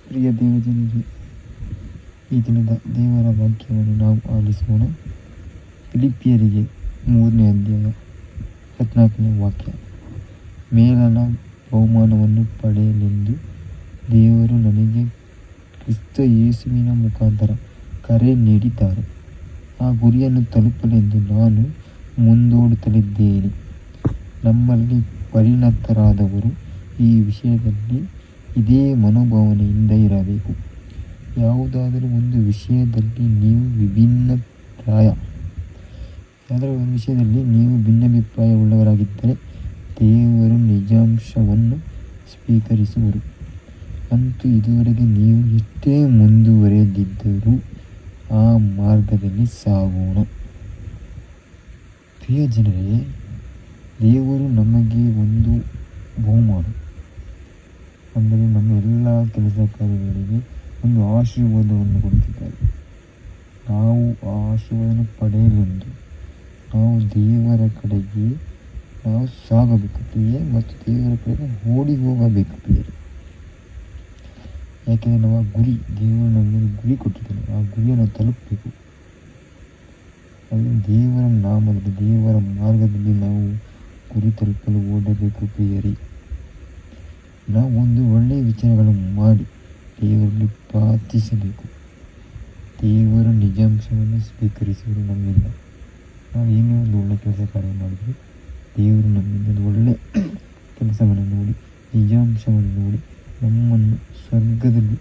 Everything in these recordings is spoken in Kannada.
ಪ್ರಿಯ ದೇವಜನರೇ, ಈ ದಿನದ ದೇವರ ವಾಕ್ಯವನ್ನು ನಾವು ಆಲಿಸೋಣ. ಫಿಲಿಪ್ಪಿಯರಿಗೆ 3ನೇ ಅಧ್ಯಾಯ 14ನೇ ವಾಕ್ಯ. ಮೇಲನ ಬಹುಮಾನವನ್ನು ಪಡೆಯಲೆಂದು ದೇವರು ನನಗೆ ಕ್ರಿಸ್ತ ಯೇಸುವಿನ ಮುಖಾಂತರ ಕರೆ ನೀಡಿದ್ದಾರೆ. ಆ ಗುರಿಯನ್ನು ತಲುಪಲೆಂದು ನಾನು ಮುಂದೋಡುತ್ತಲಿದ್ದೇನೆ. ನಮ್ಮಲ್ಲಿ ಪರಿಣತರಾದವರು ಈ ವಿಷಯದಲ್ಲಿ ಇದೇ ಮನೋಭಾವನೆಯಿಂದ ಇರಬೇಕು. ಯಾವುದಾದರೂ ಒಂದು ವಿಷಯದಲ್ಲಿ ನೀವು ಭಿನ್ನಾಭಿಪ್ರಾಯವುಳ್ಳವರಾಗಿದ್ದರೆ ದೇವರು ನಿಜಾಂಶವನ್ನು ಸ್ವೀಕರಿಸುವರು. ಅಂತೂ ಇದುವರೆಗೆ ನೀವು ಎಷ್ಟೇ ಮುಂದುವರೆದಿದ್ದರೂ ಆ ಮಾರ್ಗದಲ್ಲಿ ಸಾಗೋಣ. ಪ್ರಿಯ ಜನರೇ, ದೇವರು ನಮಗೆ ಒಂದು ಬಹುಮಾನ ಅಂದರೆ ನಮ್ಮ ಎಲ್ಲ ಕೆಲಸ ಕಾರ್ಯಗಳಿಗೆ ಒಂದು ಆಶೀರ್ವಾದವನ್ನು ಕೊಡುತ್ತಿದ್ದಾರೆ. ನಾವು ಆ ಆಶೀರ್ವಾದವನ್ನು ಪಡೆಯಲೆಂದು ನಾವು ದೇವರ ಕಡೆಗೆ ನಾವು ಸಾಗಬೇಕು ಪ್ರಿಯೆ, ಮತ್ತು ದೇವರ ಕಡೆಗೆ ಓಡಿ ಹೋಗಬೇಕು ಪ್ರಿಯರೇ. ಯಾಕೆಂದರೆ ನಮ್ಮ ಗುರಿ, ದೇವರು ನಮಗೆ ಗುರಿ ಕೊಟ್ಟಿದ್ದಾನೆ. ಆ ಗುರಿಯನ್ನು ತಲುಪಬೇಕು. ಅದು ದೇವರ ನಾಮದಲ್ಲಿ, ದೇವರ ಮಾರ್ಗದಲ್ಲಿ ನಾವು ಗುರಿ ತಲುಪಲು ಓಡಬೇಕು ಪ್ರಿಯರೇ. ನಾವು ಒಂದು ಒಳ್ಳೆಯ ವಿಚಾರಗಳನ್ನು ಮಾಡಿ ದೇವರಲ್ಲಿ ಪ್ರಾರ್ಥಿಸಬೇಕು. ದೇವರು ನಿಜಾಂಶವನ್ನು ಸ್ವೀಕರಿಸುವುದು ನಮ್ಮಿಂದ. ನಾವು ಏನೇ ಒಂದು ಒಳ್ಳೆಯ ಕೆಲಸ ಕಾರ್ಯ ಮಾಡಿದರೆ ದೇವರು ನಮ್ಮಿಂದ ಒಂದು ಒಳ್ಳೆಯ ಕೆಲಸವನ್ನು ನೋಡಿ, ನಿಜಾಂಶವನ್ನು ನೋಡಿ ನಮ್ಮನ್ನು ಸ್ವರ್ಗದಲ್ಲಿ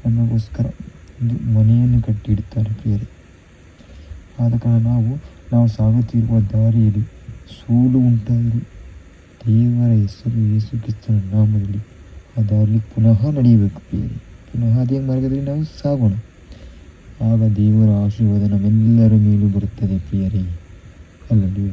ನಮಗೋಸ್ಕರ ಒಂದು ಮನೆಯನ್ನು ಕಟ್ಟಿಡುತ್ತಾರೆ ಪ್ರಿಯರೇ. ಆದ ಕಾರಣ ನಾವು ಸಾಗುತ್ತಿರುವ ದಾರಿಯಲ್ಲಿ ಸೋಲು ಉಂಟಾದರೆ ದೇವರ ಹೆಸರು ಯೇಸು ಕ್ರಿಸ್ತನ ನಾಮದಲ್ಲಿ ಆ ದಾರಿಯಲ್ಲಿ ಪುನಃ ನಡೆಯಬೇಕು ಪ್ರಿಯರೇ. ಪುನಃ ಅದೇ ಮಾರ್ಗದಲ್ಲಿ ನಾವು ಸಾಗೋಣ. ಆಗ ದೇವರ ಆಶೀರ್ವಾದ ನಮ್ಮೆಲ್ಲರ ಮೇಲೂ ಬರುತ್ತದೆ ಪ್ರಿಯರೇ. ಅಲ್ಲಲ್ಲಿ